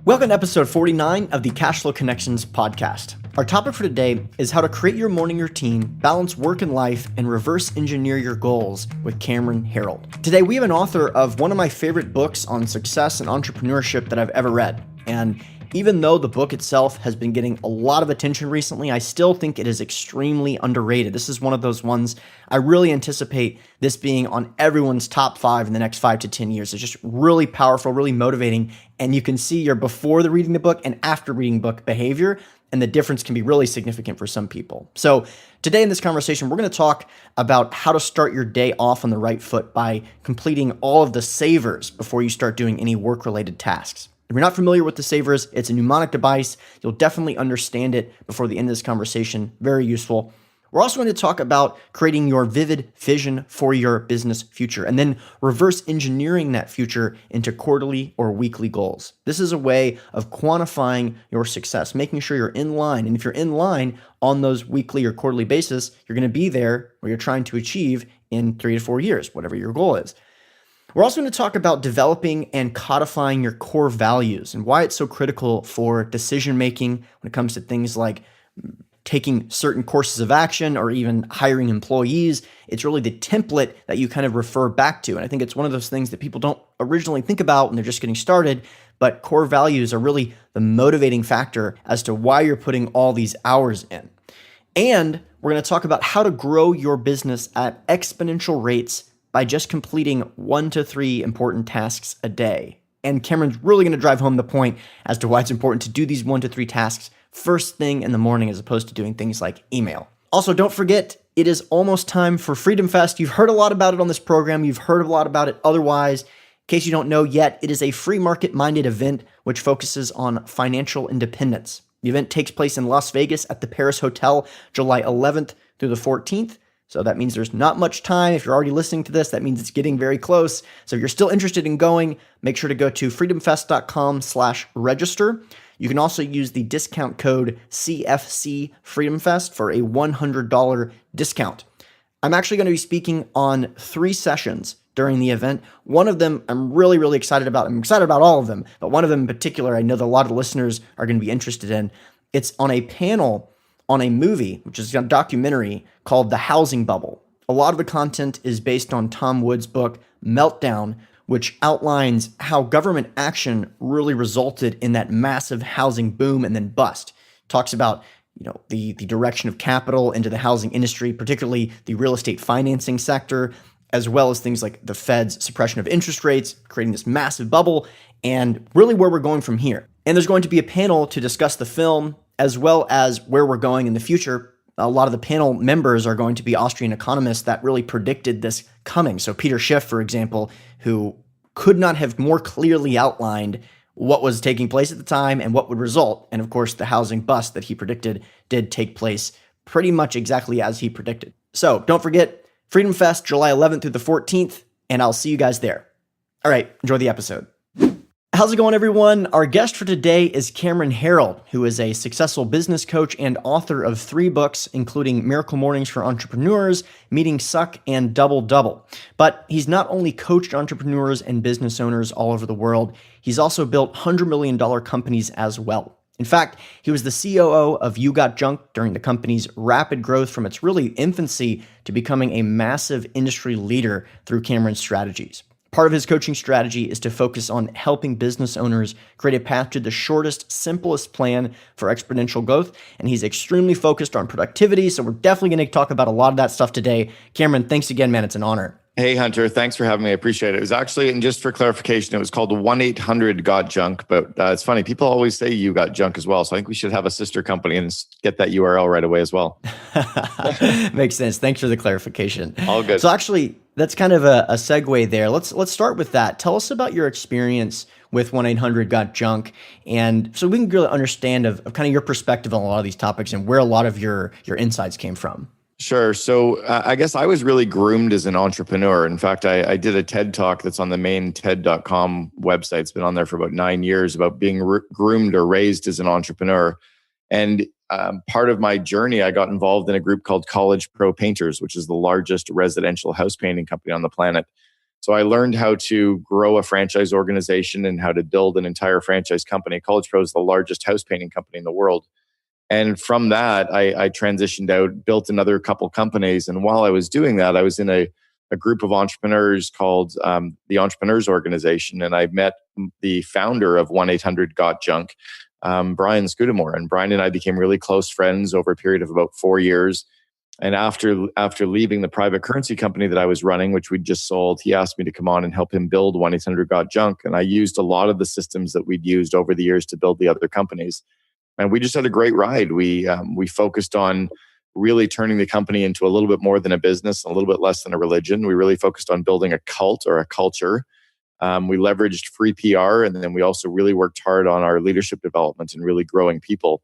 Welcome to episode 49 of the Cashflow Connections podcast. Our topic for today is how to create your morning routine, balance work and life, and reverse engineer your goals with Cameron Herold. Today, we have an author of one of my favorite books on success and entrepreneurship that I've ever read. And even though the book itself has been getting a lot of attention recently, I still think it is extremely underrated. This is one of those ones I really anticipate this being on everyone's top 5 in the next 5 to 10 years. It's just really powerful, really motivating, and you can see your before the reading the book and after reading book behavior, and the difference can be really significant for some people. So today in this conversation, we're going to talk about how to start your day off on the right foot by completing all of the savers before you start doing any work-related tasks. If you're not familiar with the savers, it's a mnemonic device. You'll definitely understand it before the end of this conversation. Very useful. We're also going to talk about creating your vivid vision for your business future and then reverse engineering that future into quarterly or weekly goals. This is a way of quantifying your success, making sure you're in line. And if you're in line on those weekly or quarterly basis, you're going to be there where you're trying to achieve in 3 to 4 years, whatever your goal is. We're also going to talk about developing and codifying your core values and why it's so critical for decision-making when it comes to things like taking certain courses of action or even hiring employees. It's really the template that you kind of refer back to. And I think it's one of those things that people don't originally think about when they're just getting started, but core values are really the motivating factor as to why you're putting all these hours in. And we're going to talk about how to grow your business at exponential rates by just completing 1 to 3 important tasks a day. And Cameron's really going to drive home the point as to why it's important to do these 1 to 3 tasks first thing in the morning as opposed to doing things like email. Also, don't forget, it is almost time for Freedom Fest. You've heard a lot about it on this program. You've heard a lot about it otherwise. In case you don't know yet, it is a free market-minded event which focuses on financial independence. The event takes place in Las Vegas at the Paris Hotel, July 11th through the 14th. So that means there's not much time. If you're already listening to this, that means it's getting very close. So if you're still interested in going, make sure to go to freedomfest.com/register. You can also use the discount code CFC FreedomFest for a $100 discount. I'm actually going to be speaking on 3 sessions during the event. One of them I'm really excited about. I'm excited about all of them, but one of them in particular I know that a lot of listeners are going to be interested in. It's on a panel on a movie, which is a documentary called The Housing Bubble. A lot of the content is based on Tom Wood's book, Meltdown, which outlines how government action really resulted in that massive housing boom and then bust. Talks about, the direction of capital into the housing industry, particularly the real estate financing sector, as well as things like the Fed's suppression of interest rates, creating this massive bubble, and really where we're going from here. And there's going to be a panel to discuss the film, as well as where we're going in the future. A lot of the panel members are going to be Austrian economists that really predicted this coming. So Peter Schiff, for example, who could not have more clearly outlined what was taking place at the time and what would result. And of course, the housing bust that he predicted did take place pretty much exactly as he predicted. So don't forget, Freedom Fest, July 11th through the 14th, and I'll see you guys there. All right, enjoy the episode. How's it going, everyone? Our guest for today is Cameron Herold, who is a successful business coach and author of 3 books, including Miracle Mornings for Entrepreneurs, Meetings Suck, and Double Double. But he's not only coached entrepreneurs and business owners all over the world, he's also built $100 million companies as well. In fact, he was the COO of You Got Junk during the company's rapid growth from its really infancy to becoming a massive industry leader through Cameron's strategies. Part of his coaching strategy is to focus on helping business owners create a path to the shortest, simplest plan for exponential growth, and he's extremely focused on productivity, so we're definitely going to talk about a lot of that stuff today. Cameron, thanks again, man. It's an honor. Hey, Hunter. Thanks for having me. I appreciate it. It was actually, and just for clarification, it was called 1-800-GOT-JUNK, but it's funny. People always say You Got Junk as well, so I think we should have a sister company and get that URL right away as well. Makes sense. Thanks for the clarification. All good. So actually, that's kind of a segue there. Let's start with that. Tell us about your experience with 1-800-GOT-JUNK, and so we can really understand of kind of your perspective on a lot of these topics and where a lot of your insights came from. Sure. So I guess I was really groomed as an entrepreneur. In fact, I did a TED Talk that's on the main TED.com website. It's been on there for about 9 years about being groomed or raised as an entrepreneur. And part of my journey, I got involved in a group called College Pro Painters, which is the largest residential house painting company on the planet. So I learned how to grow a franchise organization and how to build an entire franchise company. College Pro is the largest house painting company in the world. And from that, I transitioned out, built another couple companies. And while I was doing that, I was in a group of entrepreneurs called the Entrepreneurs Organization. And I met the founder of 1-800-GOT-JUNK, Brian Scudamore. And Brian and I became really close friends over a period of about 4 years. And after leaving the private currency company that I was running, which we'd just sold, he asked me to come on and help him build 1-800-GOT-JUNK. And I used a lot of the systems that we'd used over the years to build the other companies. And we just had a great ride. We focused on really turning the company into a little bit more than a business, a little bit less than a religion. We really focused on building a cult or a culture. We leveraged free PR, and then we also really worked hard on our leadership development and really growing people.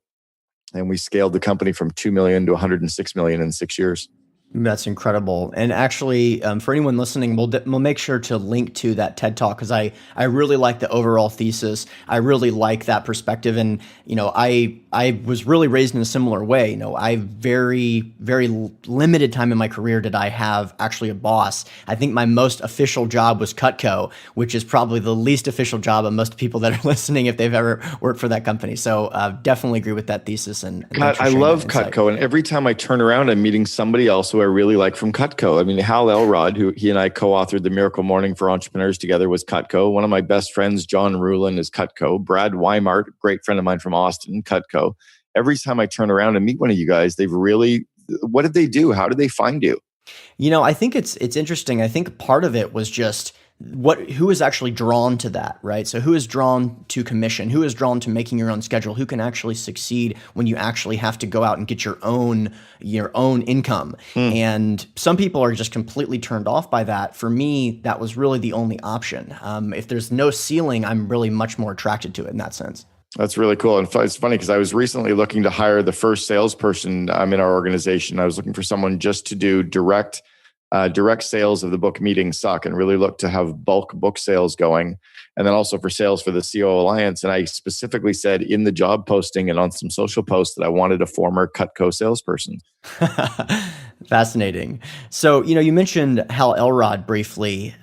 And we scaled the company from 2 million to 106 million in 6 years. That's incredible. And actually, for anyone listening, we'll make sure to link to that TED Talk because I really like the overall thesis. I really like that perspective. And, I was really raised in a similar way. I very, very limited time in my career did I have actually a boss. I think my most official job was Cutco, which is probably the least official job of most people that are listening if they've ever worked for that company. So definitely agree with that thesis. And God, I love Cutco. And every time I turn around, I'm meeting somebody else who I really like from Cutco. I mean, Hal Elrod, who he and I co-authored The Miracle Morning for Entrepreneurs together, was Cutco. One of my best friends, John Rulin, is Cutco. Brad Weimart, great friend of mine from Austin, Cutco. Every time I turn around and meet one of you guys, what did they do? How did they find you? I think it's interesting. I think part of it was just who is actually drawn to that, right? So who is drawn to commission? Who is drawn to making your own schedule? Who can actually succeed when you actually have to go out and get your own income? And some people are just completely turned off by that. For me, that was really the only option. If there's no ceiling, I'm really much more attracted to it in that sense. That's really cool. And it's funny because I was recently looking to hire the first salesperson in our organization. I was looking for someone just to do direct sales of the book Meetings Suck and really look to have bulk book sales going. And then also for sales for the CO Alliance. And I specifically said in the job posting and on some social posts that I wanted a former Cutco salesperson. Fascinating. So, you mentioned Hal Elrod briefly.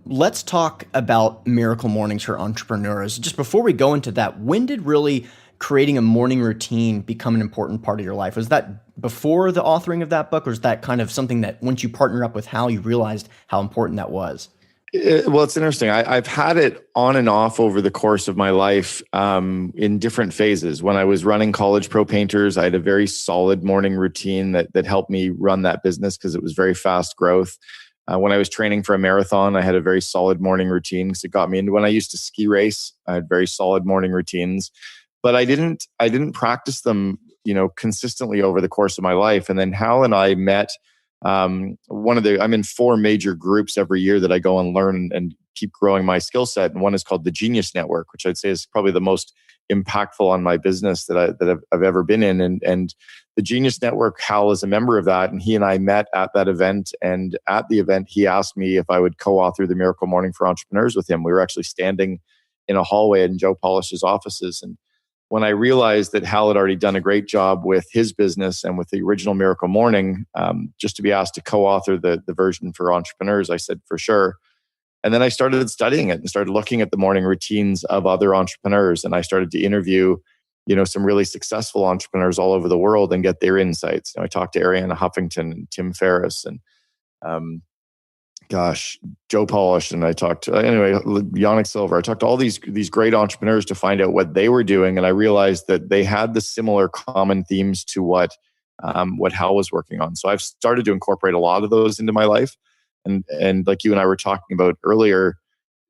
Let's talk about Miracle Mornings for Entrepreneurs. Just before we go into that, when did really creating a morning routine become an important part of your life? Was that before the authoring of that book, or is that kind of something that once you partner up with Hal, you realized how important that was? Well, it's interesting. I've had it on and off over the course of my life in different phases. When I was running College Pro Painters, I had a very solid morning routine that helped me run that business because it was very fast growth. When I was training for a marathon, I had a very solid morning routine because it got me into when I used to ski race. I had very solid morning routines, but I didn't practice them, consistently over the course of my life. And then Hal and I met. I'm in 4 major groups every year that I go and learn and keep growing my skill set. And one is called the Genius Network, which I'd say is probably the most impactful on my business that I've ever been in. And the Genius Network, Hal is a member of that. And he and I met at that event. And at the event, he asked me if I would co-author The Miracle Morning for Entrepreneurs with him. We were actually standing in a hallway in Joe Polish's offices. And when I realized that Hal had already done a great job with his business and with the original Miracle Morning, just to be asked to co-author the version for entrepreneurs, I said, for sure. And then I started studying it and started looking at the morning routines of other entrepreneurs. And I started to interview, some really successful entrepreneurs all over the world and get their insights. I talked to Arianna Huffington and Tim Ferriss and Joe Polish, and I talked to Yannick Silver. I talked to all these great entrepreneurs to find out what they were doing, and I realized that they had the similar common themes to what Hal was working on. So I've started to incorporate a lot of those into my life, and like you and I were talking about earlier,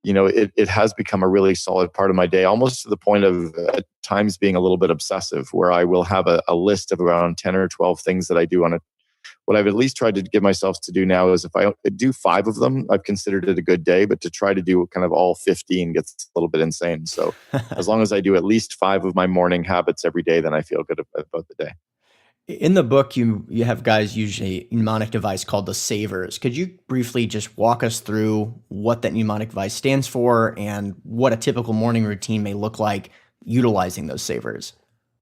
it has become a really solid part of my day, almost to the point of at times being a little bit obsessive, where I will have a list of around 10 or 12 things that I do on what I've at least tried to give myself to do now is if I do 5 of them, I've considered it a good day, but to try to do kind of all 15 gets a little bit insane. So as long as I do at least 5 of my morning habits every day, then I feel good about the day. In the book, you have guys use a mnemonic device called the Savers. Could you briefly just walk us through what that mnemonic device stands for and what a typical morning routine may look like utilizing those Savers?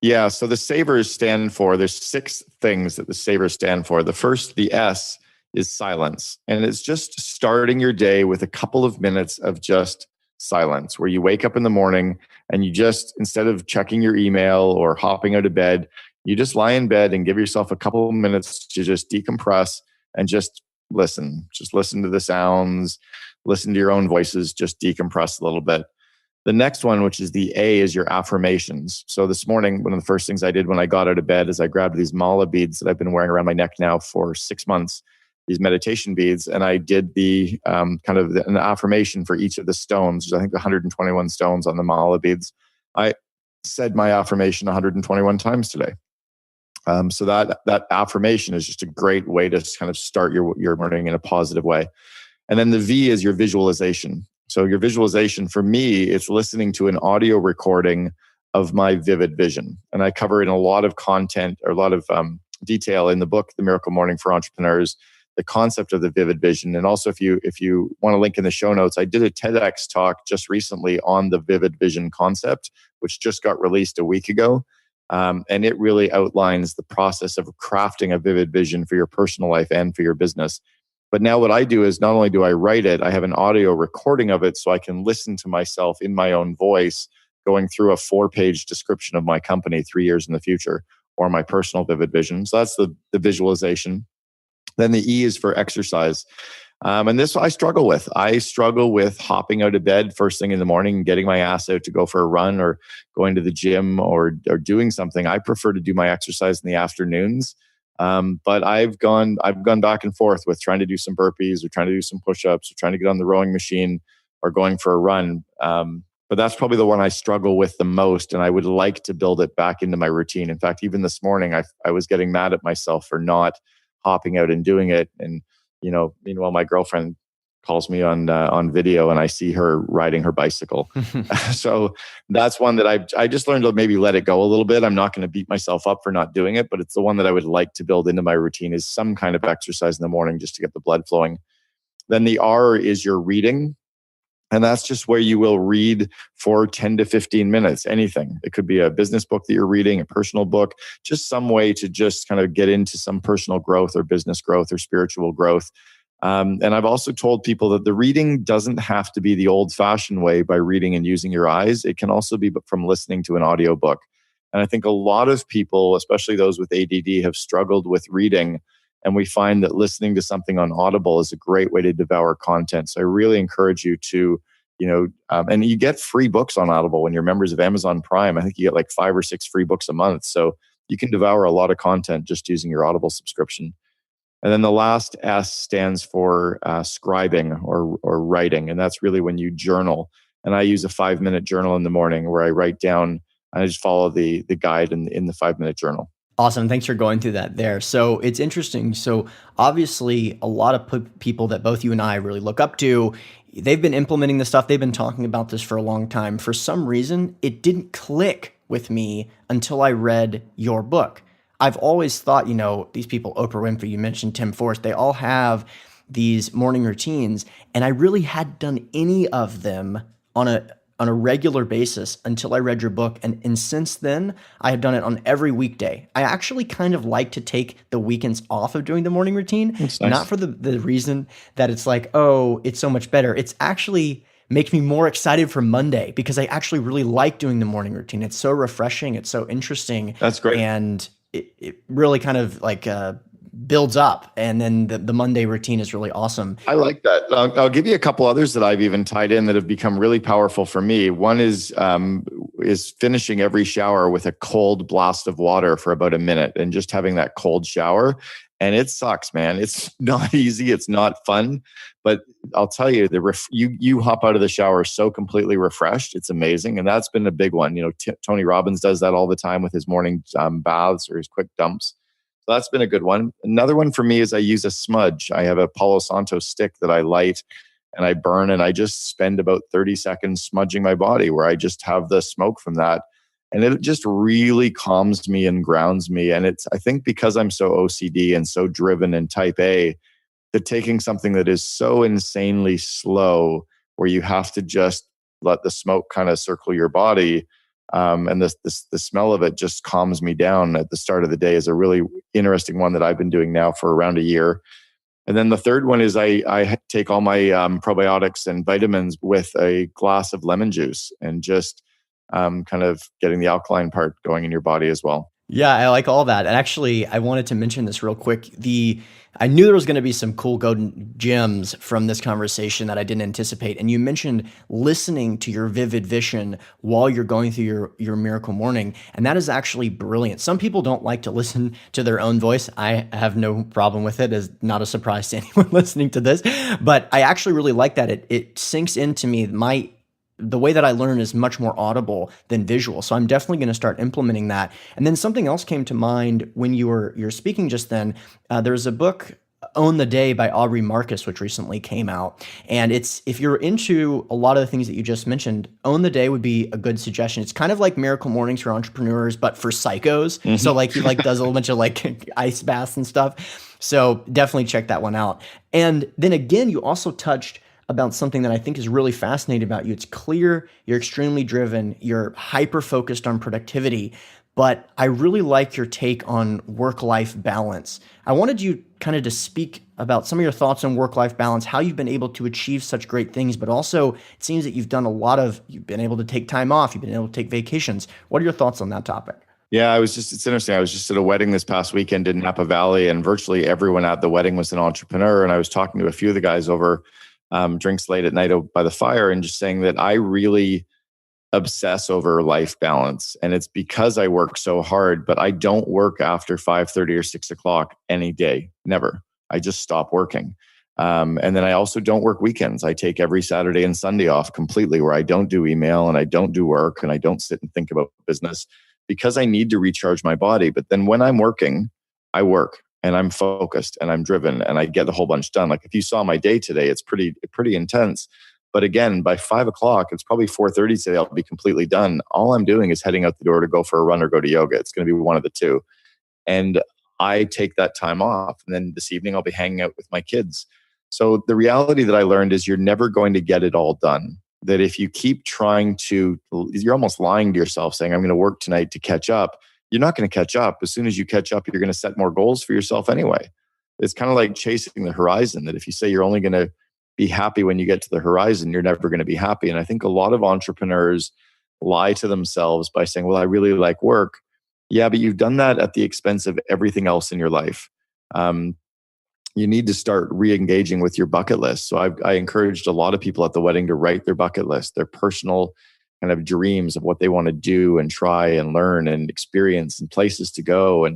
Yeah, so the Savers stand for, there's 6 things that the Savers stand for. The first, the S, is silence. And it's just starting your day with a couple of minutes of just silence, where you wake up in the morning and you just, instead of checking your email or hopping out of bed, you just lie in bed and give yourself a couple of minutes to just decompress and just listen. Just listen to the sounds, listen to your own voices, just decompress a little bit. The next one, which is the A, is your affirmations. So this morning, one of the first things I did when I got out of bed is I grabbed these mala beads that I've been wearing around my neck now for 6 months, these meditation beads, and I did the an affirmation for each of the stones. There's, I think, 121 stones on the mala beads. I said my affirmation 121 times today. So that affirmation is just a great way to kind of start your morning in a positive way. And then the V is your visualization. So your visualization, for me, it's listening to an audio recording of my vivid vision. And I cover in a lot of content or a lot of detail in the book, The Miracle Morning for Entrepreneurs, the concept of the vivid vision. And also, if you want to link in the show notes, I did a TEDx talk just recently on the vivid vision concept, which just got released a week ago. And it really outlines the process of crafting a vivid vision for your personal life and for your business. But now what I do is not only do I write it, I have an audio recording of it so I can listen to myself in my own voice going through a 4-page description of my company 3 years in the future, or my personal vivid vision. So that's the visualization. Then the E is for exercise. And this I struggle with. I struggle with hopping out of bed first thing in the morning and getting my ass out to go for a run or going to the gym or doing something. I prefer to do my exercise in the afternoons. But I've gone back and forth with trying to do some burpees or trying to do some push-ups or trying to get on the rowing machine or going for a run. But that's probably the one I struggle with the most. And I would like to build it back into my routine. In fact, even this morning, I was getting mad at myself for not hopping out and doing it. And, meanwhile, my girlfriend calls me on video and I see her riding her bicycle. So that's one that I just learned to maybe let it go a little bit. I'm not going to beat myself up for not doing it, but it's the one that I would like to build into my routine, is some kind of exercise in the morning just to get the blood flowing. Then the R is your reading. And that's just where you will read for 10 to 15 minutes, anything. It could be a business book that you're reading, a personal book, just some way to just kind of get into some personal growth or business growth or spiritual growth. And I've also told people that the reading doesn't have to be the old-fashioned way by reading and using your eyes. It can also be from listening to an audiobook. And I think a lot of people, especially those with ADD, have struggled with reading. And we find that listening to something on Audible is a great way to devour content. So I really encourage you to, and you get free books on Audible when you're members of Amazon Prime. I think you get like 5 or 6 free books a month. So you can devour a lot of content just using your Audible subscription. And then the last S stands for scribing or writing. And that's really when you journal. And I use a 5-minute journal in the morning where I write down, and I just follow the guide in the 5-minute journal. Awesome. Thanks for going through that there. So it's interesting. So obviously a lot of people that both you and I really look up to, they've been implementing this stuff. They've been talking about this for a long time. For some reason, it didn't click with me until I read your book. I've always thought, these people, Oprah Winfrey, you mentioned Tim Forrest, they all have these morning routines. And I really hadn't done any of them on a regular basis until I read your book. And since then, I have done it on every weekday. I actually kind of like to take the weekends off of doing the morning routine, That's nice. Not for the reason that it's like, oh, it's so much better. It's actually makes me more excited for Monday because I actually really like doing the morning routine. It's so refreshing. It's so interesting. That's great. And it really kind of like builds up, and then the Monday routine is really awesome. I like that. I'll give you a couple others that I've even tied in that have become really powerful for me. One is finishing every shower with a cold blast of water for about a minute and just having that cold shower. And it sucks, man. It's not easy. It's not fun. But I'll tell you, you hop out of the shower so completely refreshed. It's amazing. And that's been a big one. Tony Robbins does that all the time with his morning baths or his quick dumps. So that's been a good one. Another one for me is I use a smudge. I have a Palo Santo stick that I light and I burn, and I just spend about 30 seconds smudging my body where I just have the smoke from that. And it just really calms me and grounds me. And I think because I'm so OCD and so driven and type A, that taking something that is so insanely slow, where you have to just let the smoke kind of circle your body, and the smell of it just calms me down at the start of the day, is a really interesting one that I've been doing now for around a year. And then the third one is I take all my probiotics and vitamins with a glass of lemon juice, and just kind of getting the alkaline part going in your body as well. Yeah, I like all that. And actually, I wanted to mention this real quick. I knew there was going to be some cool golden gems from this conversation that I didn't anticipate. And you mentioned listening to your vivid vision while you're going through your miracle morning. And that is actually brilliant. Some people don't like to listen to their own voice. I have no problem with it. It's not a surprise to anyone listening to this. But I actually really like that. It sinks into me. The way that I learn is much more audible than visual. So I'm definitely going to start implementing that. And then something else came to mind when you're speaking just then. There's a book, Own the Day by Aubrey Marcus, which recently came out. And if you're into a lot of the things that you just mentioned, Own the Day would be a good suggestion. It's kind of like Miracle Mornings for entrepreneurs, but for psychos. Mm-hmm. So like he does a little bunch of like ice baths and stuff. So definitely check that one out. And then again, you also touched about something that I think is really fascinating about you. It's clear you're extremely driven, you're hyper-focused on productivity, but I really like your take on work-life balance. I wanted you kind of to speak about some of your thoughts on work-life balance, how you've been able to achieve such great things, but also it seems that you've been able to take time off, you've been able to take vacations. What are your thoughts on that topic? Yeah, it's interesting. I was just at a wedding this past weekend in Napa Valley, and virtually everyone at the wedding was an entrepreneur. And I was talking to a few of the guys over drinks late at night by the fire, and just saying that I really obsess over life balance. And it's because I work so hard, but I don't work after 5:30 or 6 o'clock any day. Never. I just stop working. And then I also don't work weekends. I take every Saturday and Sunday off completely, where I don't do email and I don't do work and I don't sit and think about business, because I need to recharge my body. But then when I'm working, I work. And I'm focused and I'm driven and I get a whole bunch done. Like if you saw my day today, it's pretty intense. But again, by 5 o'clock, it's probably 4:30 today, I'll be completely done. All I'm doing is heading out the door to go for a run or go to yoga. It's going to be one of the two. And I take that time off. And then this evening, I'll be hanging out with my kids. So the reality that I learned is you're never going to get it all done. That if you keep you're almost lying to yourself saying, I'm going to work tonight to catch up. You're not going to catch up. As soon as you catch up, you're going to set more goals for yourself anyway. It's kind of like chasing the horizon, that if you say you're only going to be happy when you get to the horizon, you're never going to be happy. And I think a lot of entrepreneurs lie to themselves by saying, well, I really like work. Yeah, but you've done that at the expense of everything else in your life. You need to start re-engaging with your bucket list. So I encouraged a lot of people at the wedding to write their bucket list, their personal kind of dreams of what they want to do and try and learn and experience and places to go.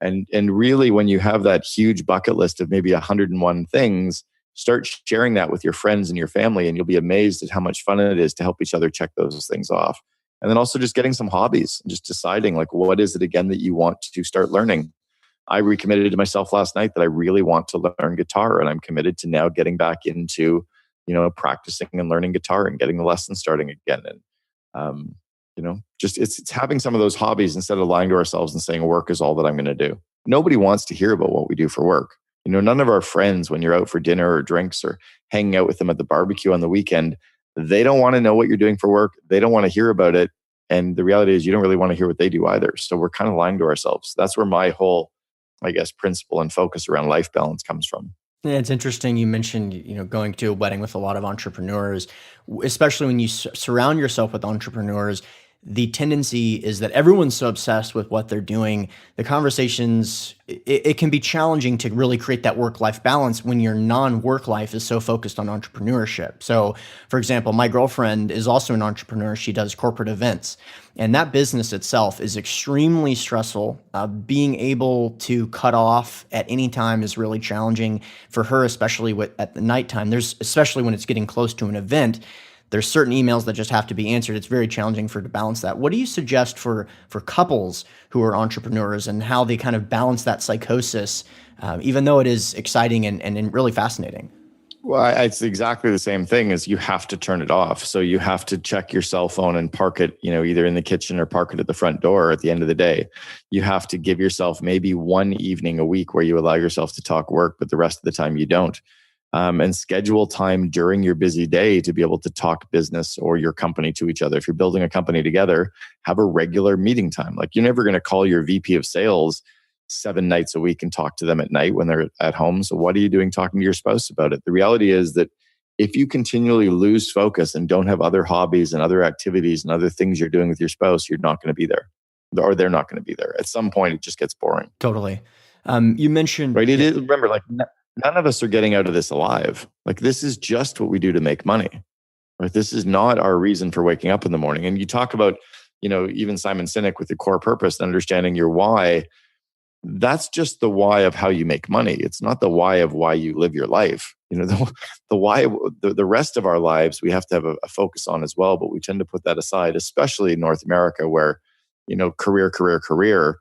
And really, when you have that huge bucket list of maybe 101 things, start sharing that with your friends and your family, and you'll be amazed at how much fun it is to help each other check those things off. And then also just getting some hobbies and just deciding, like, what is it again that you want to start learning? I recommitted to myself last night that I really want to learn guitar, and I'm committed to now getting back into, practicing and learning guitar and getting the lessons starting again. And just it's having some of those hobbies instead of lying to ourselves and saying work is all that I'm going to do. Nobody wants to hear about what we do for work. None of our friends, when you're out for dinner or drinks or hanging out with them at the barbecue on the weekend, they don't want to know what you're doing for work. They don't want to hear about it. And the reality is you don't really want to hear what they do either. So we're kind of lying to ourselves. That's where my whole, principle and focus around life balance comes from. Yeah, it's interesting. You mentioned, going to a wedding with a lot of entrepreneurs, especially when you surround yourself with entrepreneurs. The tendency is that everyone's so obsessed with what they're doing. The conversations, it can be challenging to really create that work-life balance when your non-work life is so focused on entrepreneurship. So, for example, my girlfriend is also an entrepreneur. She does corporate events. And that business itself is extremely stressful. Being able to cut off at any time is really challenging for her, especially at the nighttime. Especially when it's getting close to an event. There's certain emails that just have to be answered. It's very challenging for her to balance that. What do you suggest for couples who are entrepreneurs and how they kind of balance that psychosis, even though it is exciting and really fascinating? Well, it's exactly the same thing. As you have to turn it off. So you have to check your cell phone and park it, either in the kitchen or park it at the front door at the end of the day. You have to give yourself maybe one evening a week where you allow yourself to talk work, but the rest of the time you don't. And schedule time during your busy day to be able to talk business or your company to each other. If you're building a company together, have a regular meeting time. Like, you're never going to call your VP of sales, 7 nights a week and talk to them at night when they're at home. So what are you doing talking to your spouse about it? The reality is that if you continually lose focus and don't have other hobbies and other activities and other things you're doing with your spouse, you're not going to be there, or they're not going to be there. At some point, it just gets boring. Totally. You mentioned, right? It is, remember, like none of us are getting out of this alive. Like this is just what we do to make money, right? This is not our reason for waking up in the morning. And you talk about, even Simon Sinek with the core purpose and understanding your why. That's just the why of how you make money. It's not the why of why you live your life. The why, the rest of our lives, we have to have a focus on as well. But we tend to put that aside, especially in North America, where, career.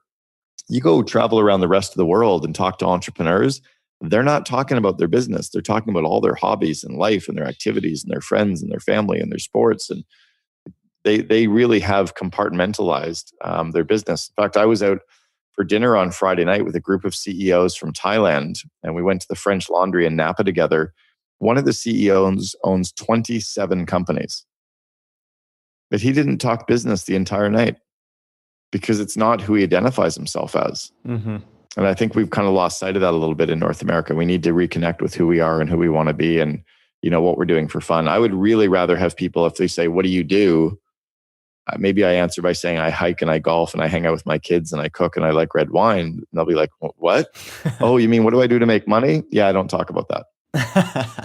You go travel around the rest of the world and talk to entrepreneurs. They're not talking about their business. They're talking about all their hobbies and life and their activities and their friends and their family and their sports. And they really have compartmentalized their business. In fact, I was out for dinner on Friday night with a group of CEOs from Thailand, and we went to the French Laundry in Napa together. One of the CEOs owns 27 companies, but he didn't talk business the entire night because it's not who he identifies himself as. Mm-hmm. And I think we've kind of lost sight of that a little bit in North America. We need to reconnect with who we are and who we want to be and, what we're doing for fun. I would really rather have people, if they say, what do you do? Maybe I answer by saying I hike and I golf and I hang out with my kids and I cook and I like red wine. And they'll be like, what? Oh, you mean, what do I do to make money? Yeah, I don't talk about that.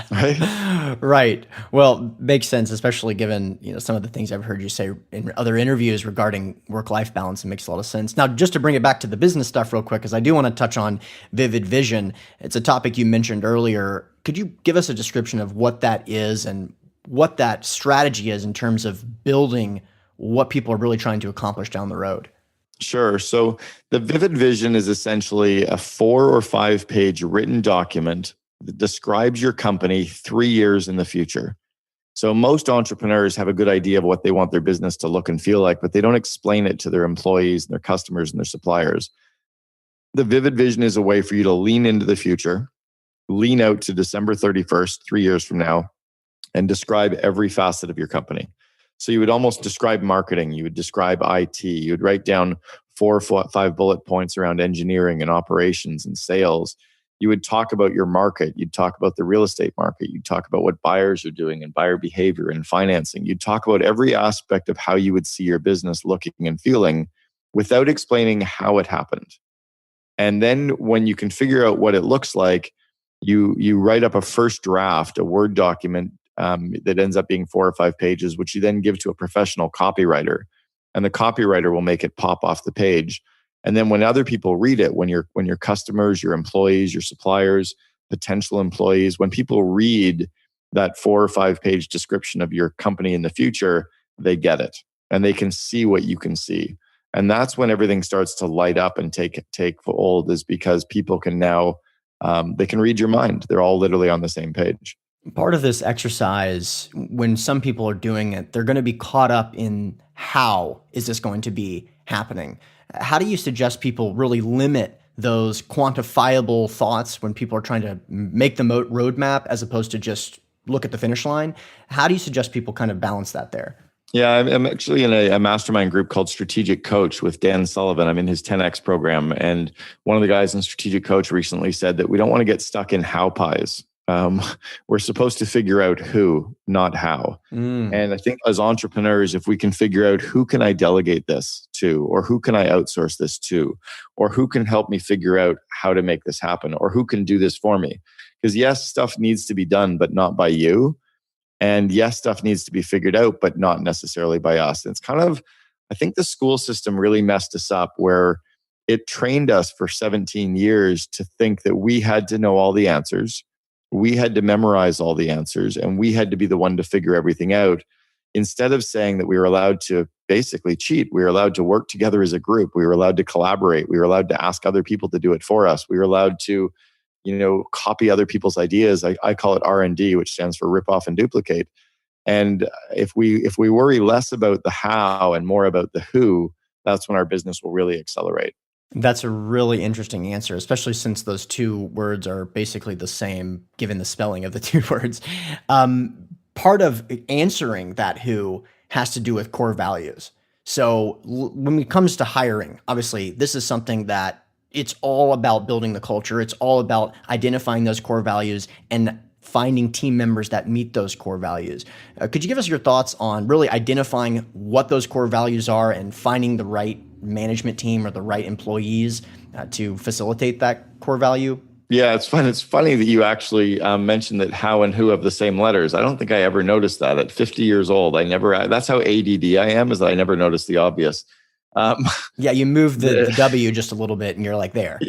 Right? Right. Well, makes sense, especially given, some of the things I've heard you say in other interviews regarding work-life balance. It makes a lot of sense. Now, just to bring it back to the business stuff real quick, because I do want to touch on vivid vision. It's a topic you mentioned earlier. Could you give us a description of what that is and what that strategy is in terms of building what people are really trying to accomplish down the road? Sure. So the vivid vision is essentially a 4 or 5 page written document that describes your company 3 years in the future. So most entrepreneurs have a good idea of what they want their business to look and feel like, but they don't explain it to their employees and their customers and their suppliers. The vivid vision is a way for you to lean into the future, lean out to December 31st, 3 years from now, and describe every facet of your company. So you would almost describe marketing, you would describe IT, you would write down 4 or 5 bullet points around engineering and operations and sales. You would talk about your market. You'd talk about the real estate market. You'd talk about what buyers are doing and buyer behavior and financing. You'd talk about every aspect of how you would see your business looking and feeling without explaining how it happened. And then when you can figure out what it looks like, you write up a first draft, a Word document that ends up being 4 or 5 pages, which you then give to a professional copywriter. And the copywriter will make it pop off the page. And then when other people read it, when your customers, your employees, your suppliers, potential employees, when people read that 4 or 5 page description of your company in the future, they get it and they can see what you can see. And that's when everything starts to light up and take hold, is because people can now, they can read your mind. They're all literally on the same page. Part of this exercise, when some people are doing it, they're going to be caught up in how is this going to be happening? How do you suggest people really limit those quantifiable thoughts when people are trying to make the roadmap as opposed to just look at the finish line? How do you suggest people kind of balance that there? Yeah, I'm actually in a mastermind group called Strategic Coach with Dan Sullivan. I'm in his 10X program. And one of the guys in Strategic Coach recently said that we don't want to get stuck in how pies. We're supposed to figure out who, not how. And I think as entrepreneurs, if we can figure out who can I delegate this to, or who can I outsource this to, or who can help me figure out how to make this happen, or who can do this for me. Because yes, stuff needs to be done, but not by you. And yes, stuff needs to be figured out, but not necessarily by us. And it's kind of, I think the school system really messed us up, where it trained us for 17 years to think that we had to know all the answers. We had to memorize all the answers, and we had to be the one to figure everything out, instead of saying that we were allowed to basically cheat. We were allowed to work together as a group. We were allowed to collaborate. We were allowed to ask other people to do it for us. We were allowed to, copy other people's ideas. I call it R&D, which stands for rip off and duplicate. And if we worry less about the how and more about the who, that's when our business will really accelerate. That's a really interesting answer, especially since those two words are basically the same, given the spelling of the two words. Part of answering that who has to do with core values. So when it comes to hiring, obviously, this is something that It's all about building the culture. It's all about identifying those core values and finding team members that meet those core values. Could you give us your thoughts on really identifying what those core values are and finding the right management team or the right employees to facilitate that core value? Yeah, it's fun. It's funny that you actually mentioned that how and who have the same letters. I don't think I ever noticed that. At 50 years old, that's how ADD I am, is that I never noticed the obvious. Yeah, you move the W just a little bit and you're like there.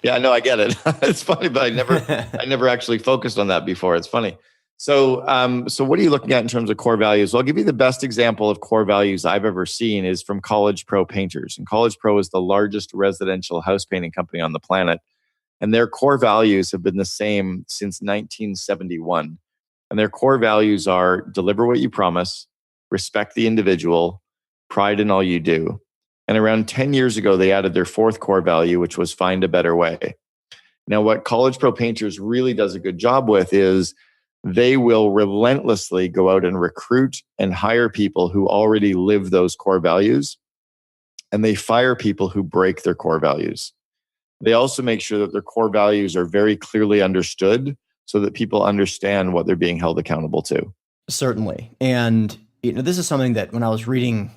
Yeah, no, I get it. It's funny, but I never actually focused on that before. It's funny. So what are you looking at in terms of core values? Well, I'll give you the best example of core values I've ever seen is from College Pro Painters. And College Pro is the largest residential house painting company on the planet. And their core values have been the same since 1971. And their core values are deliver what you promise, respect the individual, pride in all you do. And around 10 years ago, they added their fourth core value, which was find a better way. Now, what College Pro Painters really does a good job with is they will relentlessly go out and recruit and hire people who already live those core values. And they fire people who break their core values. They also make sure that their core values are very clearly understood so that people understand what they're being held accountable to. Certainly. And this is something that when I was reading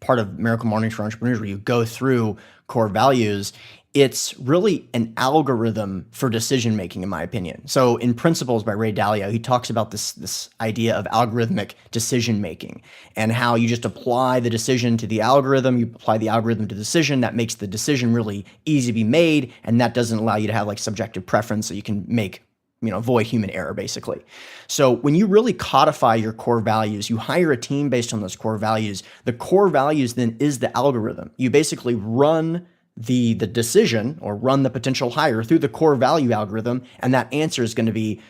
part of Miracle Mornings for Entrepreneurs, where you go through core values, it's really an algorithm for decision making, in my opinion. So in Principles by Ray Dalio, he talks about this idea of algorithmic decision making and how you just apply the decision to the algorithm, you apply the algorithm to the decision, that makes the decision really easy to be made, and that doesn't allow you to have like subjective preference, so you can make avoid human error, basically. So when you really codify your core values, you hire a team based on those core values. The core values then is the algorithm. You basically run the decision or run the potential hire through the core value algorithm, and that answer is going to be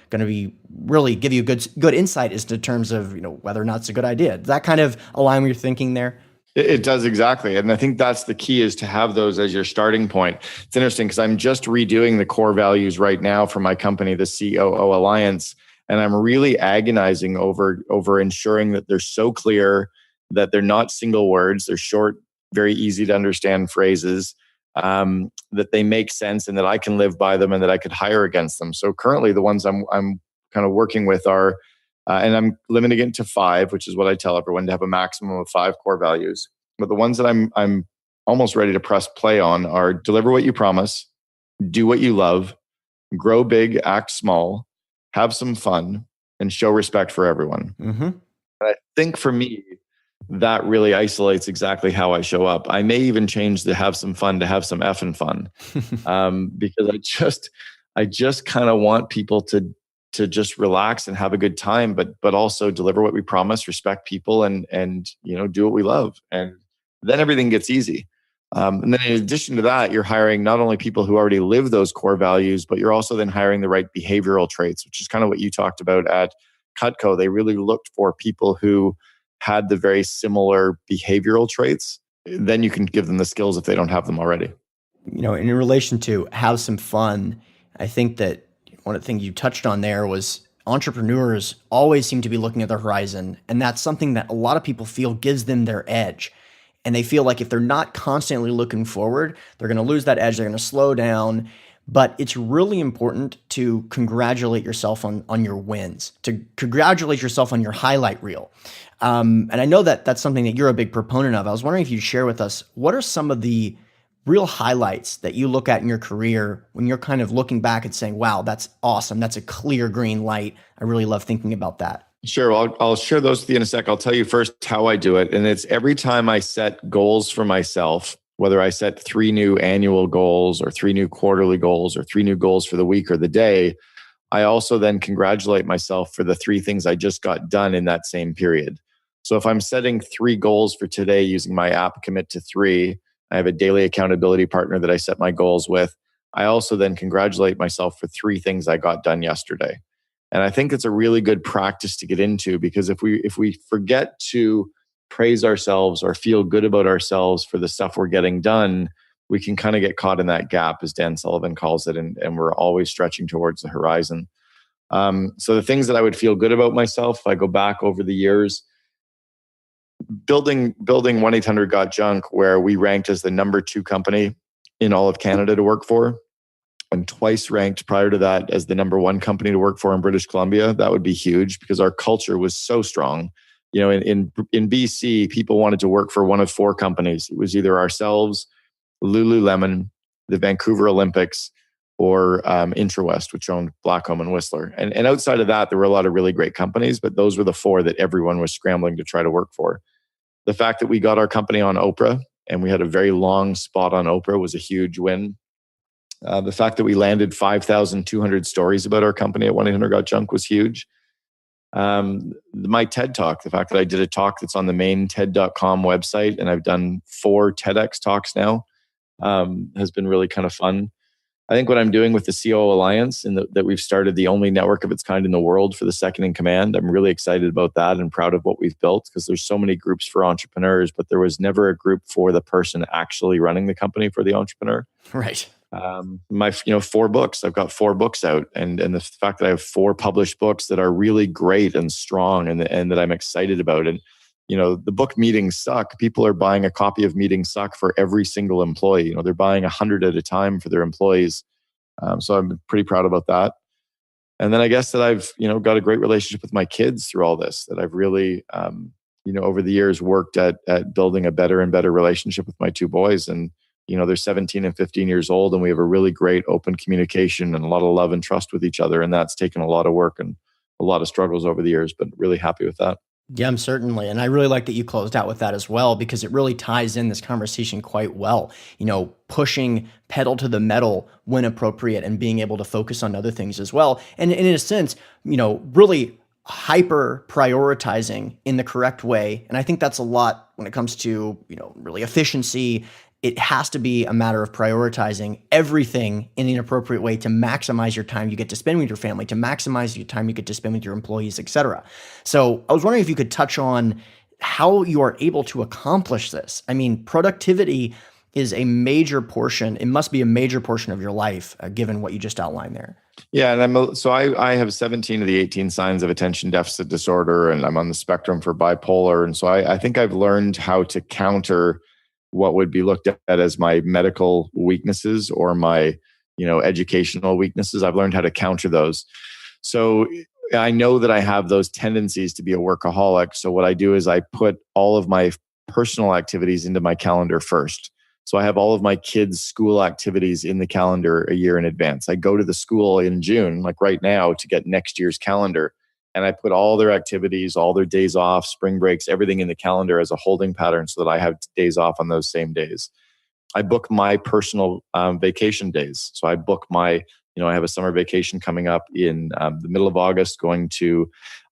really give you good insight as to terms of whether or not it's a good idea. Does that kind of align with your thinking there? It does, exactly. And I think that's the key, is to have those as your starting point. It's interesting because I'm just redoing the core values right now for my company, the COO Alliance. And I'm really agonizing over ensuring that they're so clear, that they're not single words, they're short, very easy to understand phrases, that they make sense and that I can live by them and that I could hire against them. So currently the ones I'm kind of working with are, and I'm limiting it to 5, which is what I tell everyone, to have a maximum of 5 core values. But the ones that I'm almost ready to press play on are deliver what you promise, do what you love, grow big, act small, have some fun, and show respect for everyone. Mm-hmm. And I think for me, that really isolates exactly how I show up. I may even change the have some fun to have some effing fun, because I just kind of want people to just relax and have a good time, but also deliver what we promise, respect people, and do what we love, and then everything gets easy. And then in addition to that, you're hiring not only people who already live those core values, but you're also then hiring the right behavioral traits, which is kind of what you talked about at Cutco. They really looked for people who had the very similar behavioral traits. Then you can give them the skills if they don't have them already. In relation to have some fun, I think that one of the things you touched on there was entrepreneurs always seem to be looking at the horizon. And that's something that a lot of people feel gives them their edge. And they feel like if they're not constantly looking forward, they're going to lose that edge. They're going to slow down. But it's really important to congratulate yourself on your wins, to congratulate yourself on your highlight reel. And I know that that's something that you're a big proponent of. I was wondering if you'd share with us, what are some of the real highlights that you look at in your career when you're kind of looking back and saying, wow, that's awesome. That's a clear green light. I really love thinking about that. Sure. Well, I'll share those with you in a sec. I'll tell you first how I do it. And it's every time I set goals for myself, whether I set 3 new annual goals or 3 new quarterly goals or 3 new goals for the week or the day, I also then congratulate myself for the 3 things I just got done in that same period. So if I'm setting 3 goals for today using my app Commit to 3, I have a daily accountability partner that I set my goals with. I also then congratulate myself for 3 things I got done yesterday. And I think it's a really good practice to get into, because if we forget to praise ourselves or feel good about ourselves for the stuff we're getting done, we can kind of get caught in that gap, as Dan Sullivan calls it, and we're always stretching towards the horizon. So the things that I would feel good about myself, if I go back over the years, building 1-800-GOT-JUNK, where we ranked as the number 2 company in all of Canada to work for, and twice ranked prior to that as the number one company to work for in British Columbia. That would be huge because our culture was so strong. In BC, people wanted to work for one of four companies. It was either ourselves, Lululemon, the Vancouver Olympics, or Intrawest, which owned Blackcomb and Whistler. And outside of that, there were a lot of really great companies, but those were the four that everyone was scrambling to try to work for. The fact that we got our company on Oprah and we had a very long spot on Oprah was a huge win. The fact that we landed 5,200 stories about our company at 1-800-GOT-JUNK was huge. My TED Talk, the fact that I did a talk that's on the main TED.com website, and I've done 4 TEDx talks now, has been really kind of fun. I think what I'm doing with the COO Alliance, and that we've started the only network of its kind in the world for the second in command, I'm really excited about that and proud of what we've built, because there's so many groups for entrepreneurs, but there was never a group for the person actually running the company for the entrepreneur. Right. My 4 books, I've got 4 books out, and the fact that I have 4 published books that are really great and strong and that I'm excited about. And the book Meetings Suck, people are buying a copy of Meetings Suck for every single employee. They're buying 100 at a time for their employees. So I'm pretty proud about that. And then I guess that I've got a great relationship with my kids through all this, that I've really over the years worked at building a better and better relationship with my 2 boys. And they're 17 and 15 years old, and we have a really great open communication and a lot of love and trust with each other. And that's taken a lot of work and a lot of struggles over the years, but really happy with that. Yeah, I'm certainly. And I really like that you closed out with that as well, because it really ties in this conversation quite well. Pushing pedal to the metal when appropriate and being able to focus on other things as well. And in a sense, really hyper prioritizing in the correct way. And I think that's a lot when it comes to, really efficiency. It has to be a matter of prioritizing everything in an appropriate way to maximize your time you get to spend with your family, to maximize your time you get to spend with your employees, et cetera. So I was wondering if you could touch on how you are able to accomplish this. I mean, productivity is a major portion. It must be a major portion of your life, given what you just outlined there. Yeah, and I have 17 of the 18 signs of attention deficit disorder, and I'm on the spectrum for bipolar. And so I think I've learned how to counter what would be looked at as my medical weaknesses or my, educational weaknesses. I've learned how to counter those. So I know that I have those tendencies to be a workaholic. So what I do is I put all of my personal activities into my calendar first. So I have all of my kids' school activities in the calendar a year in advance. I go to the school in June, like right now, to get next year's calendar. And I put all their activities, all their days off, spring breaks, everything in the calendar as a holding pattern so that I have days off on those same days. I book my personal vacation days. So I book I have a summer vacation coming up in the middle of August, going to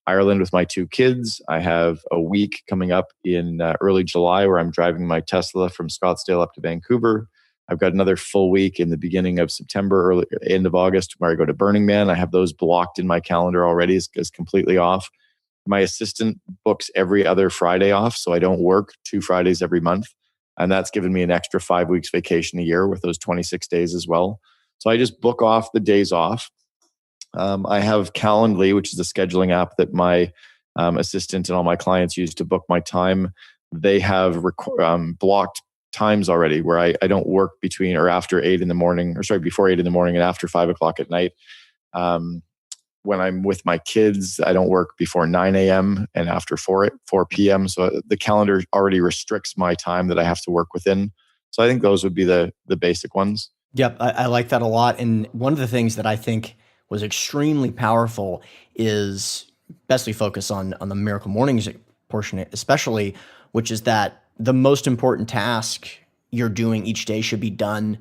Ireland with my 2 kids. I have a week coming up in early July where I'm driving my Tesla from Scottsdale up to Vancouver. I've got another full week in the beginning of September, end of August, where I go to Burning Man. I have those blocked in my calendar already as completely off. My assistant books every other Friday off, so I don't work 2 Fridays every month. And that's given me an extra 5 weeks vacation a year with those 26 days as well. So I just book off the days off. I have Calendly, which is a scheduling app that my assistant and all my clients use to book my time. They have blocked times already where I don't work between or after 8 in the morning, before 8 in the morning and after 5 o'clock at night. When I'm with my kids, I don't work before 9 a.m. and after 4 p.m. So the calendar already restricts my time that I have to work within. So I think those would be the basic ones. Yep, I like that a lot. And one of the things that I think was extremely powerful is especially focus on the Miracle Mornings portion, especially, which is that the most important task you're doing each day should be done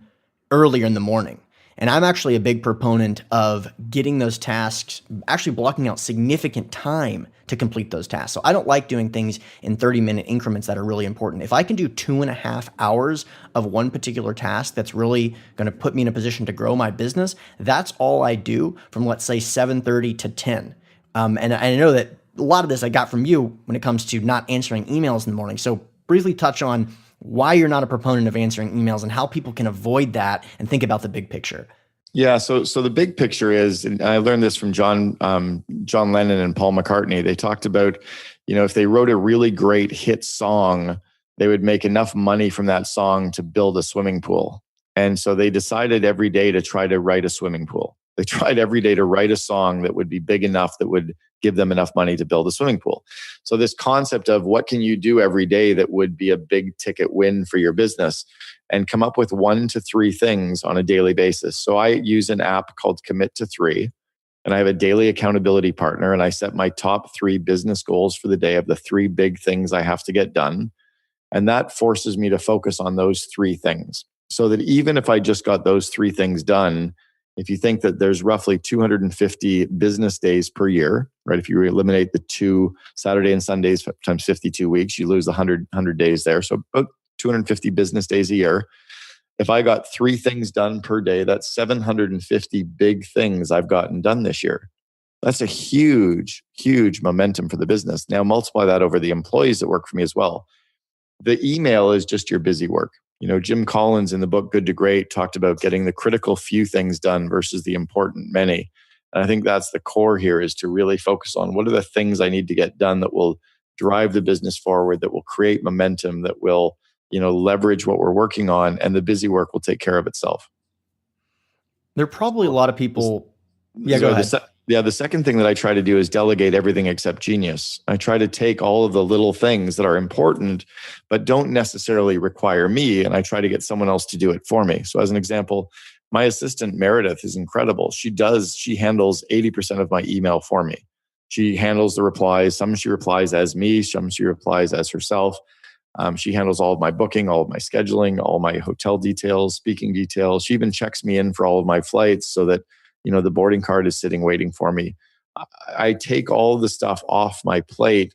earlier in the morning. And I'm actually a big proponent of getting those tasks, actually blocking out significant time to complete those tasks. So I don't like doing things in 30-minute increments that are really important. If I can do 2.5 hours of one particular task that's really going to put me in a position to grow my business, that's all I do from, let's say, 7:30 to 10. And I know that a lot of this I got from you when it comes to not answering emails in the morning. So briefly touch on why you're not a proponent of answering emails and how people can avoid that and think about the big picture. Yeah, so the big picture is, and I learned this from John Lennon and Paul McCartney. They talked about, if they wrote a really great hit song, they would make enough money from that song to build a swimming pool. And so they decided every day to try to write a swimming pool. They tried every day to write a song that would be big enough that would give them enough money to build a swimming pool. So this concept of what can you do every day that would be a big ticket win for your business, and come up with 1 to 3 things on a daily basis. So I use an app called Commit to 3, and I have a daily accountability partner, and I set my top 3 business goals for the day of the 3 big things I have to get done. And that forces me to focus on those 3 things. So that even if I just got those 3 things done, if you think that there's roughly 250 business days per year, right? If you eliminate the 2 Saturday and Sundays times 52 weeks, you lose 100 days there. So about 250 business days a year. If I got 3 things done per day, that's 750 big things I've gotten done this year. That's a huge, huge momentum for the business. Now multiply that over the employees that work for me as well. The email is just your busy work. Jim Collins in the book Good to Great talked about getting the critical few things done versus the important many. And I think that's the core here, is to really focus on what are the things I need to get done that will drive the business forward, that will create momentum, that will, leverage what we're working on, and the busy work will take care of itself. There are probably a lot of people. Yeah, go ahead. The second thing that I try to do is delegate everything except genius. I try to take all of the little things that are important, but don't necessarily require me, and I try to get someone else to do it for me. So as an example, my assistant Meredith is incredible. She handles 80% of my email for me. She handles the replies. Some she replies as me, some she replies as herself. She handles all of my booking, all of my scheduling, all my hotel details, speaking details. She even checks me in for all of my flights so that the boarding card is sitting waiting for me. I take all the stuff off my plate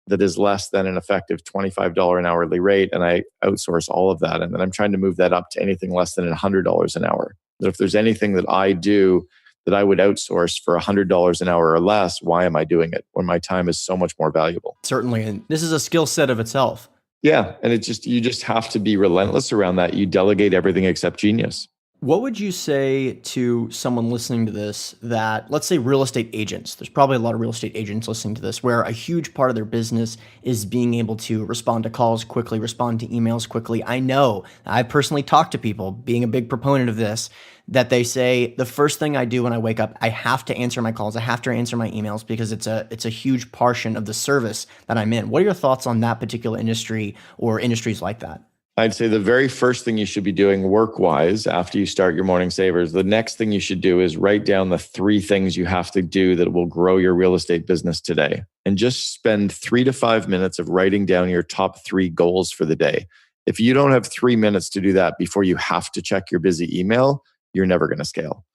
that is less than an effective $25 an hourly rate, and I outsource all of that. And then I'm trying to move that up to anything less than $100 an hour. That if there's anything that I do that I would outsource for $100 an hour or less, why am I doing it when my time is so much more valuable? Certainly. And this is a skill set of itself. Yeah. And you just have to be relentless around that. You delegate everything except genius. What would you say to someone listening to this that, let's say real estate agents, there's probably a lot of real estate agents listening to this, where a huge part of their business is being able to respond to calls quickly, respond to emails quickly. I know, I personally talked to people, being a big proponent of this, that they say, the first thing I do when I wake up, I have to answer my calls, I have to answer my emails, because it's a huge portion of the service that I'm in. What are your thoughts on that particular industry or industries like that? I'd say the very first thing you should be doing work-wise after you start your morning savers, the next thing you should do is write down the 3 things you have to do that will grow your real estate business today. And just spend 3 to 5 minutes of writing down your top 3 goals for the day. If you don't have 3 minutes to do that before you have to check your busy email, you're never going to scale.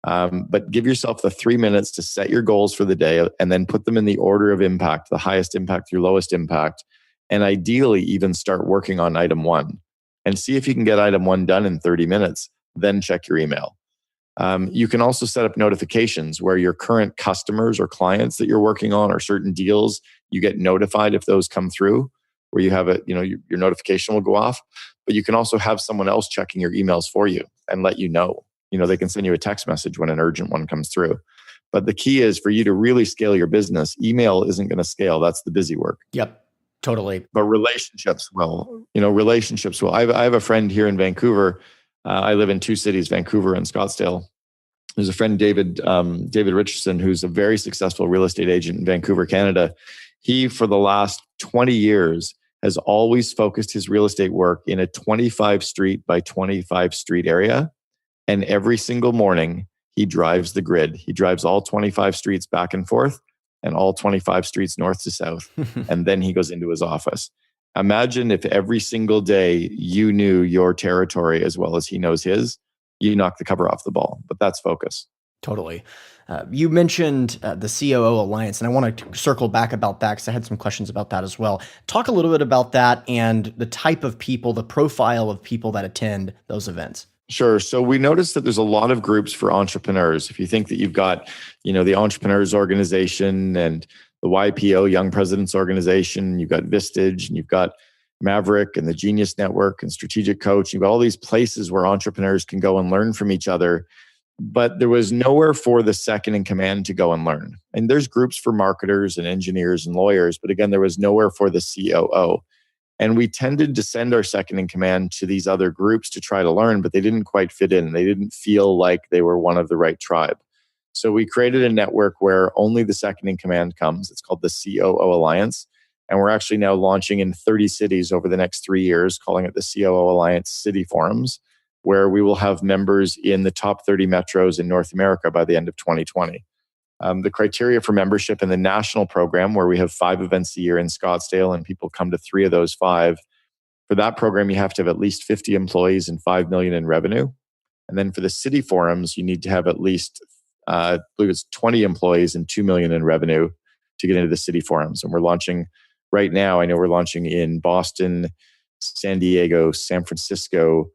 But give yourself the 3 minutes to set your goals for the day, and then put them in the order of impact, the highest impact, your lowest impact. And ideally, even start working on item 1 and see if you can get item 1 done in 30 minutes, then check your email. You can also set up notifications where your current customers or clients that you're working on or certain deals, you get notified if those come through, where you have your notification will go off. But you can also have someone else checking your emails for you and let you know. They can send you a text message when an urgent one comes through. But the key is for you to really scale your business, email isn't going to scale. That's the busy work. Yep. Totally. But relationships will. I have a friend here in Vancouver. I live in 2 cities, Vancouver and Scottsdale. There's a friend, David Richardson, who's a very successful real estate agent in Vancouver, Canada. He, for the last 20 years, has always focused his real estate work in a 25 street by 25 street area. And every single morning, he drives the grid. He drives all 25 streets back and forth, and all 25 streets north to south. And then he goes into his office. Imagine if every single day you knew your territory as well as he knows his, you knock the cover off the ball. But that's focus. Totally. You mentioned the COO Alliance, and I want to circle back about that because I had some questions about that as well. Talk a little bit about that and the type of people, the profile of people that attend those events. Sure. So we noticed that there's a lot of groups for entrepreneurs. If you think that you've got, the Entrepreneurs Organization and the YPO, Young Presidents Organization, you've got Vistage, and you've got Maverick and the Genius Network and Strategic Coach. You've got all these places where entrepreneurs can go and learn from each other. But there was nowhere for the second in command to go and learn. And there's groups for marketers and engineers and lawyers. But again, there was nowhere for the COO. And we tended to send our second in command to these other groups to try to learn, but they didn't quite fit in. They didn't feel like they were one of the right tribe. So we created a network where only the second in command comes. It's called the COO Alliance. And we're actually now launching in 30 cities over the next 3 years, calling it the COO Alliance City Forums, where we will have members in the top 30 metros in North America by the end of 2020. The criteria for membership in the national program, where we have 5 events a year in Scottsdale and people come to 3 of those 5, for that program, you have to have at least 50 employees and 5 million in revenue. And then for the city forums, you need to have at least, I believe it's 20 employees and 2 million in revenue to get into the city forums. And we're launching right now. I know we're launching in Boston, San Diego, San Francisco,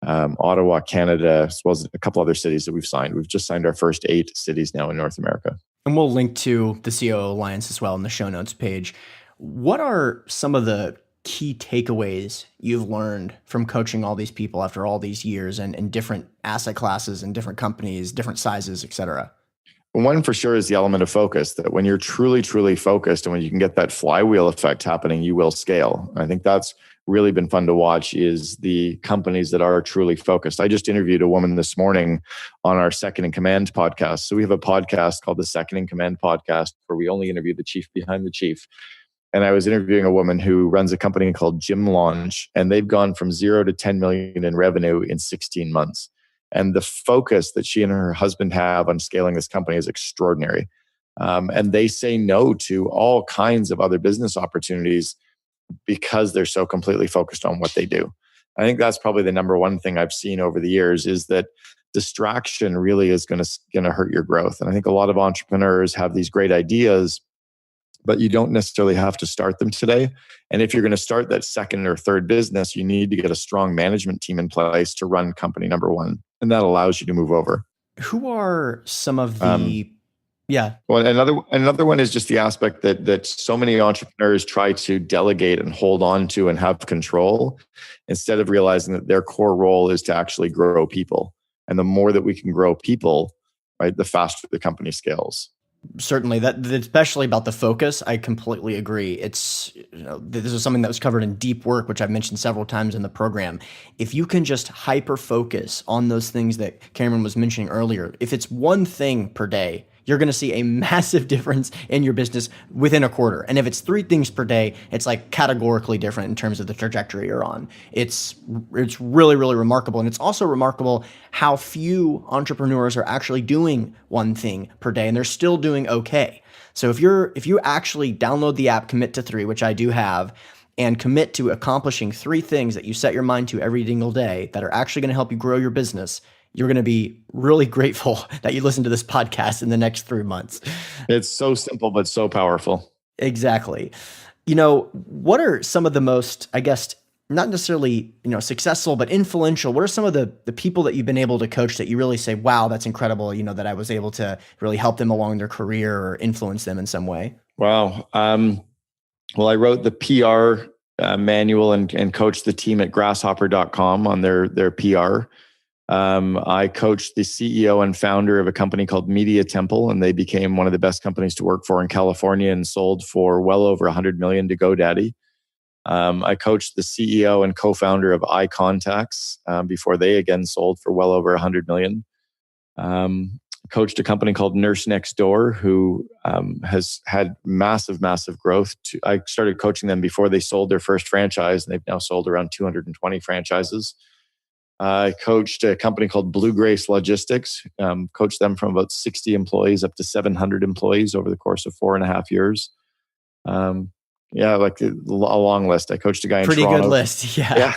Ottawa, Canada, as well as a couple other cities that we've signed. We've just signed our first 8 cities now in North America. And we'll link to the COO Alliance as well in the show notes page. What are some of the key takeaways you've learned from coaching all these people after all these years and different asset classes and different companies, different sizes, et cetera? One for sure is the element of focus, that when you're truly, truly focused and when you can get that flywheel effect happening, you will scale. I think that's really been fun to watch, is the companies that are truly focused. I just interviewed a woman this morning on our Second in Command podcast. So we have a podcast called the Second in Command podcast where we only interview the chief behind the chief. And I was interviewing a woman who runs a company called Gym Launch, and they've gone from 0 to 10 million in revenue in 16 months. And the focus that she and her husband have on scaling this company is extraordinary. And they say no to all kinds of other business opportunities because they're so completely focused on what they do. I think that's probably the number one thing I've seen over the years, is that distraction really is going to hurt your growth. And I think a lot of entrepreneurs have these great ideas, but you don't necessarily have to start them today. And if you're going to start that second or third business, you need to get a strong management team in place to run company number one. And that allows you to move over. Who are some of the, Well, another one is just the aspect that so many entrepreneurs try to delegate and hold on to and have control, instead of realizing that their core role is to actually grow people. And the more that we can grow people, right, the faster the company scales. Certainly, that especially about the focus, I completely agree. It's, this is something that was covered in deep work, which I've mentioned several times in the program. If you can just hyper focus on those things that Cameron was mentioning earlier, if it's one thing per day, you're going to see a massive difference in your business within a quarter. And if it's 3 things per day, it's like categorically different in terms of the trajectory you're on. It's really, really remarkable. And it's also remarkable how few entrepreneurs are actually doing one thing per day, and they're still doing okay. So if you actually download the app, Commit to 3, which I do have, and commit to accomplishing 3 things that you set your mind to every single day that are actually going to help you grow your business, you're going to be really grateful that you listened to this podcast in the next 3 months. It's so simple, but so powerful. Exactly. What are some of the most, I guess, not necessarily, successful, but influential? What are some of the people that you've been able to coach that you really say, wow, that's incredible, that I was able to really help them along their career or influence them in some way? Wow. Well, I wrote the PR manual and coached the team at grasshopper.com on their PR. I coached the CEO and founder of a company called Media Temple, and they became one of the best companies to work for in California and sold for well over 100 million to GoDaddy. I coached the CEO and co-founder of iContacts before they again sold for well over 100 million. Coached a company called Nurse Next Door, who has had massive growth. I started coaching them before they sold their first franchise, and they've now sold around 220 franchises. I coached a company called Blue Grace Logistics, coached them from about 60 employees up to 700 employees over the course of 4.5 years. Like a long list. I coached a guy in Toronto. Pretty good list. Yeah.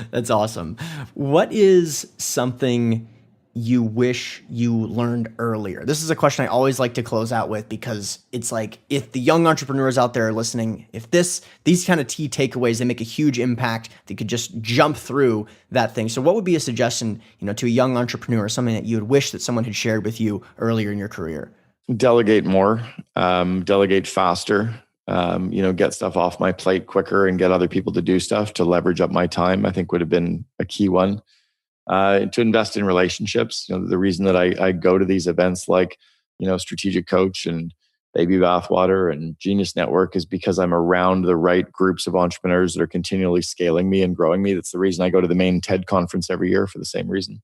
That's awesome. What is something you wish you learned earlier? This is a question I always like to close out with, because it's like, if the young entrepreneurs out there are listening, if these kind of key takeaways, they make a huge impact, they could just jump through that thing. So what would be a suggestion, to a young entrepreneur, something that you would wish that someone had shared with you earlier in your career? Delegate more, delegate faster, get stuff off my plate quicker and get other people to do stuff to leverage up my time, I think would have been a key one. To invest in relationships. The reason that I go to these events like, Strategic Coach and Baby Bathwater and Genius Network is because I'm around the right groups of entrepreneurs that are continually scaling me and growing me. That's the reason I go to the main TED conference every year, for the same reason.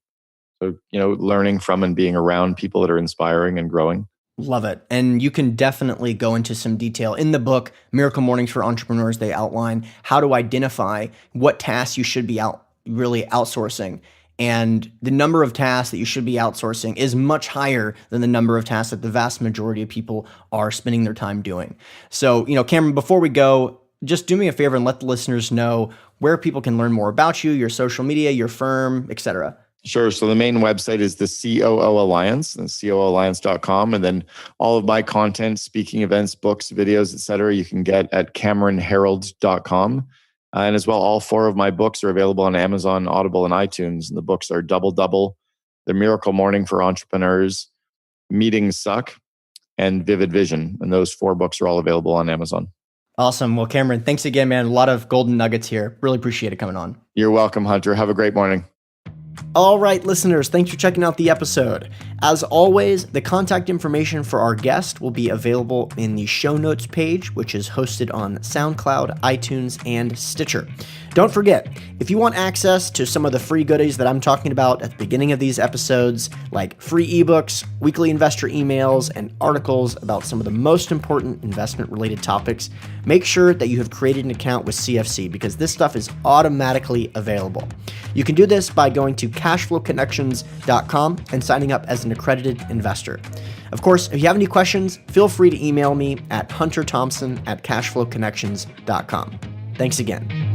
So, learning from and being around people that are inspiring and growing. Love it. And you can definitely go into some detail in the book, Miracle Mornings for Entrepreneurs. They outline how to identify what tasks you should be really outsourcing. And the number of tasks that you should be outsourcing is much higher than the number of tasks that the vast majority of people are spending their time doing. So, Cameron, before we go, just do me a favor and let the listeners know where people can learn more about you, your social media, your firm, etc. Sure. So the main website is the COO Alliance, and COOalliance.com. And then all of my content, speaking events, books, videos, etc., you can get at CameronHerold.com. And as well, all 4 of my books are available on Amazon, Audible, and iTunes. And the books are Double Double, The Miracle Morning for Entrepreneurs, Meetings Suck, and Vivid Vision. And those 4 books are all available on Amazon. Awesome. Well, Cameron, thanks again, man. A lot of golden nuggets here. Really appreciate it coming on. You're welcome, Hunter. Have a great morning. All right, listeners, thanks for checking out the episode. As always, the contact information for our guest will be available in the show notes page, which is hosted on SoundCloud, iTunes, and Stitcher. Don't forget, if you want access to some of the free goodies that I'm talking about at the beginning of these episodes, like free ebooks, weekly investor emails, and articles about some of the most important investment-related topics, make sure that you have created an account with CFC, because this stuff is automatically available. You can do this by going to cashflowconnections.com and signing up as an accredited investor. Of course, if you have any questions, feel free to email me at hunterthompson@cashflowconnections.com. Thanks again.